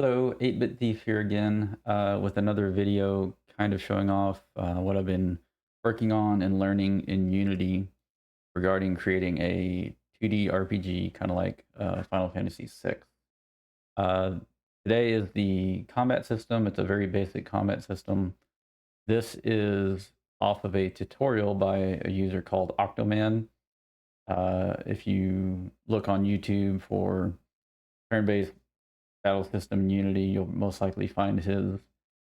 So, 8-Bit Thief here again with another video kind of showing off what I've been working on and learning in Unity regarding creating a 2D RPG, kind of like Final Fantasy VI. Uh, Today is the combat system. It's a very basic combat system. This is off of a tutorial by a user called Octoman. If you look on YouTube for turn-based battle system in Unity, you'll most likely find his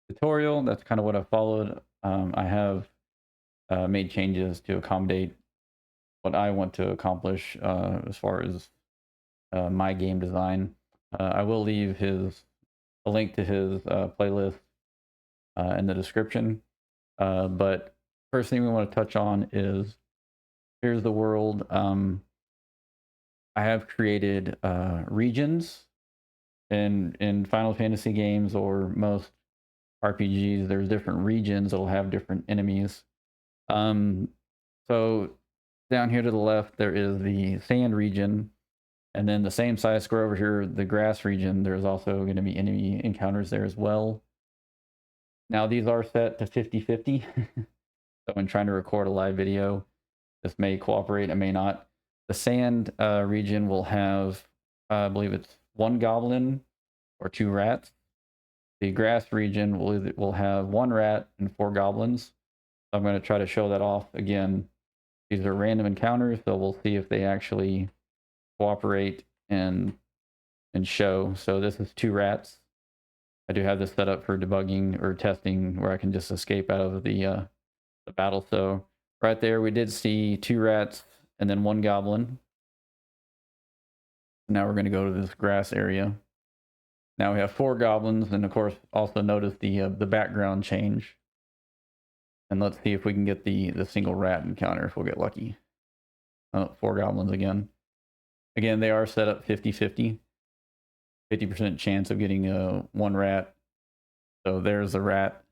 tutorial. That's kind of what I followed. I have made changes to accommodate what I want to accomplish as far as my game design. I will leave a link to his playlist in the description. But first thing we want to touch on is here's the world. I have created regions in Final Fantasy games or most RPGs. There's different regions that'll have different enemies. Um, so down here to the left, there is the sand region, and then the same side square over here, the grass region. There's also going to be enemy encounters there as well. Now these are set to 50-50. So when trying to record a live video, this may cooperate, it may not. The sand region will have, I believe it's one goblin or two rats. The grass region will have one rat and four goblins. So I'm going to try to show that off again. These are random encounters, so we'll see if they actually cooperate and show. So this is two rats. I do have this set up for debugging or testing where I can just escape out of the battle. So right there, we did see two rats and then one goblin. Now we're going to go to this grass area. Now we have four goblins, and of course, also notice the background change. And let's see if we can get the single rat encounter if we'll get lucky. Oh, four goblins again. Again, they are set up 50-50. 50% chance of getting one rat. So there's the rat.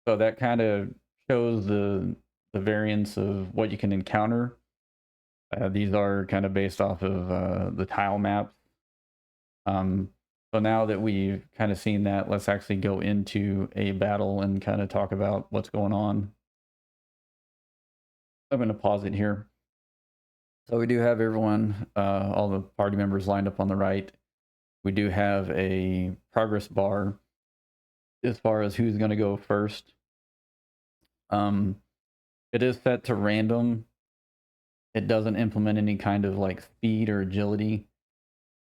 So that kind of shows the variance of what you can encounter. These are kind of based off of the tile maps. So now that we've kind of seen that, let's actually go into a battle and kind of talk about what's going on. I'm going to pause it here. So we do have everyone, all the party members lined up on the right. We do have a progress bar as far as who's going to go first. It is set to random. It doesn't implement any kind of like speed or agility.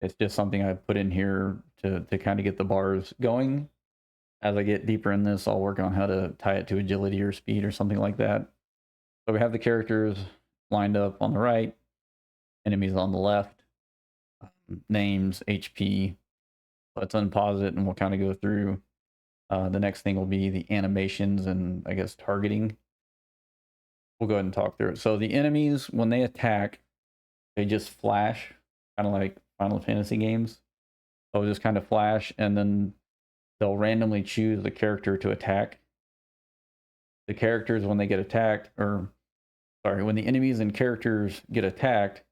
It's just something I put in here to kind of get the bars going. As I get deeper in this, I'll work on how to tie it to agility or speed or something like that. So we have the characters lined up on the right, enemies on the left, names, HP. Let's unpause it and we'll kind of go through. The next thing will be the animations and I guess targeting. We'll go ahead and talk through it. So the enemies, when they attack, they just flash, kind of like Final Fantasy games. They'll just kind of flash and then they'll randomly choose the character to attack. The characters, when they get attacked, or sorry, when the enemies and characters get attacked,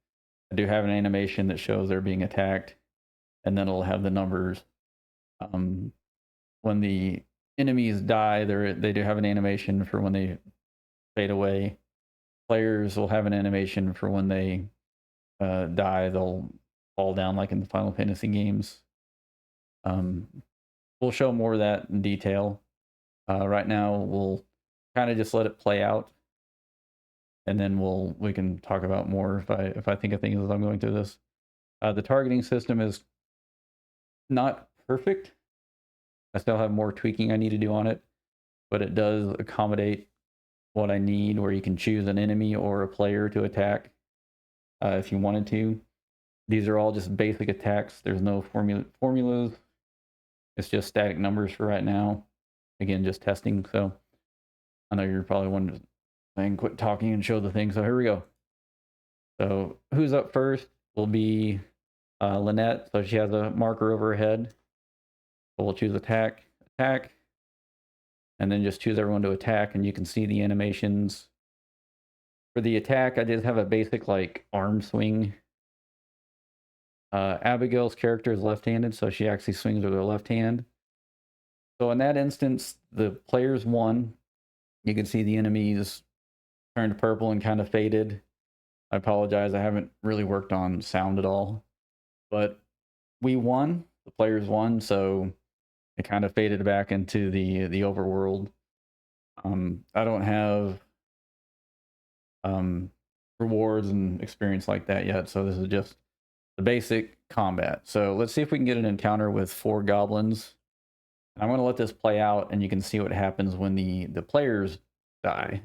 I do have an animation that shows they're being attacked, and then it'll have the numbers. When the enemies die, they do have an animation for when they fade away. Players will have an animation for when they die. They'll fall down like in the Final Fantasy games. We'll show more of that in detail. Right now, we'll kind of just let it play out, and then we can talk about more if I think of things as I'm going through this. The targeting system is not perfect. I still have more tweaking I need to do on it, but it does accommodate what I need, where you can choose an enemy or a player to attack if you wanted to. These are all just basic attacks. There's no formulas. It's just static numbers for right now. Again, just testing. So I know you're probably wondering, quit talking and show the thing. So here we go. So who's up first will be Lynette. So she has a marker over her head. So we'll choose attack, and then just choose everyone to attack, and you can see the animations. For the attack, I did have a basic like arm swing Abigail's character is left-handed, so she actually swings with her left hand. So in that instance, the players won. You can see the enemies turned purple and kind of faded. I apologize, I haven't really worked on sound at all. But we won, the players won, so it kind of faded back into the overworld. I don't have um, rewards and experience like that yet, so this is just the basic combat. So let's see if we can get an encounter with 4 goblins. I'm going to let this play out, and you can see what happens when the players die.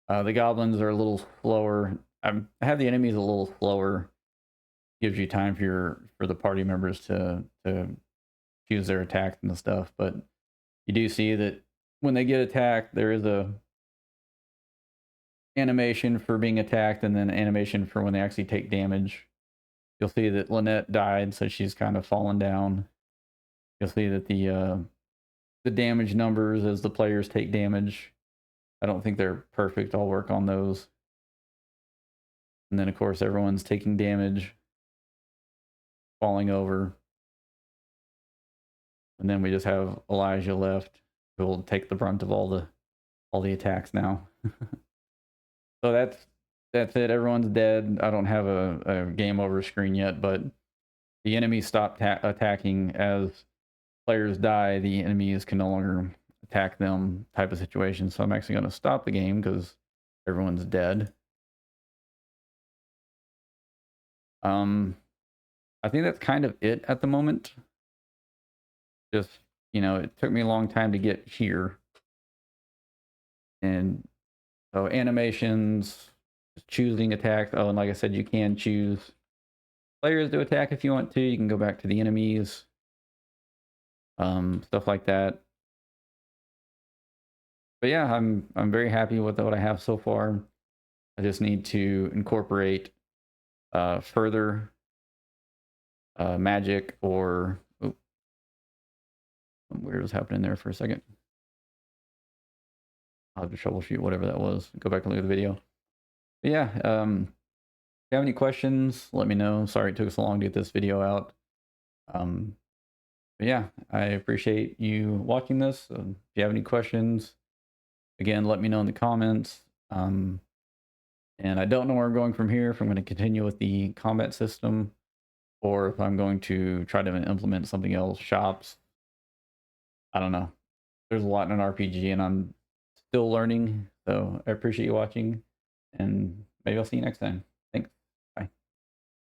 The goblins are a little slower. I have the enemies a little slower. Gives you time for the party members to choose their attacks and stuff. But you do see that when they get attacked, there is a animation for being attacked, and then animation for when they actually take damage. You'll see that Lynette died, so she's kind of fallen down. You'll see that the damage numbers as the players take damage, I don't think they're perfect. I'll work on those. And then, of course, everyone's taking damage, falling over. And then we just have Elijah left, who will take the brunt of all the attacks now. So that's it. Everyone's dead. I don't have a game over screen yet, but the enemies stop attacking as players die. The enemies can no longer attack them, type of situation. So I'm actually going to stop the game because everyone's dead. I think that's kind of it at the moment. Just, it took me a long time to get here. And so animations, choosing attacks. Oh, and like I said, you can choose players to attack if you want to. You can go back to the enemies, stuff like that. But yeah, I'm very happy with what I have so far. I just need to incorporate further magic or something weird was happening there for a second. I'll have to troubleshoot whatever that was. Go back and look at the video. But yeah, if you have any questions, let me know. Sorry it took so long to get this video out. But yeah, I appreciate you watching this. If you have any questions, again, let me know in the comments. And I don't know where I'm going from here, if I'm going to continue with the combat system, or if I'm going to try to implement something else, shops. I don't know. There's a lot in an RPG, and I'm still learning. So I appreciate you watching, and maybe I'll see you next time.